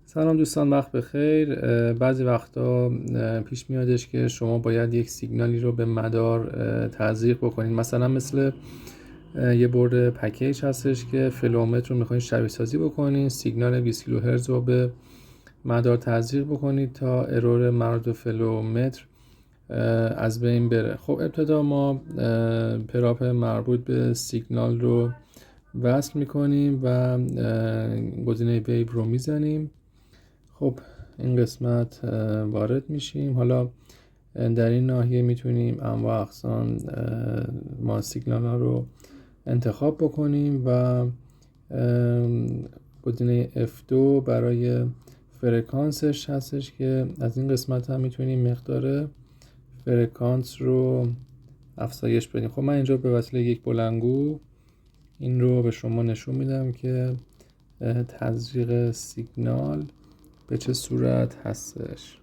سلام دوستان، وقت بخیر. بعضی وقتا پیش میادش که شما باید یک سیگنالی رو به مدار تزریق بکنید. مثلا مثل یه برد پکیج هستش که فلومتر رو میخواین شبیه سازی بکنید، سیگنال 20 کیلوهرتز رو به مدار تزریق بکنید تا ارور مرد فلومتر از بین بره. خب ابتدا ما پراپ مربوط به سیگنال رو وصل میکنیم و گزینه ویو رو میزنیم. خب این قسمت وارد میشیم. حالا در این ناحیه میتونیم انواع اقسام ما سیگنال ها رو انتخاب بکنیم و گزینه F2 برای فرکانسش هستش که از این قسمت هم میتونیم مقدار فرکانس رو افزایش بدیم. خب من اینجا به وسیله یک بلندگو این رو به شما نشون میدم که تزریق سیگنال به چه صورت هستش.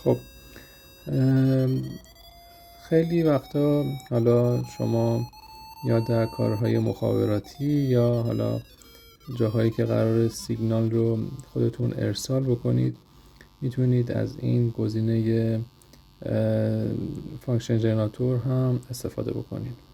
خب خیلی وقتا حالا شما یا در کارهای مخابراتی یا حالا جاهایی که قرار سیگنال رو خودتون ارسال بکنید میتونید از این گزینه فانکشن جنراتور هم استفاده بکنید.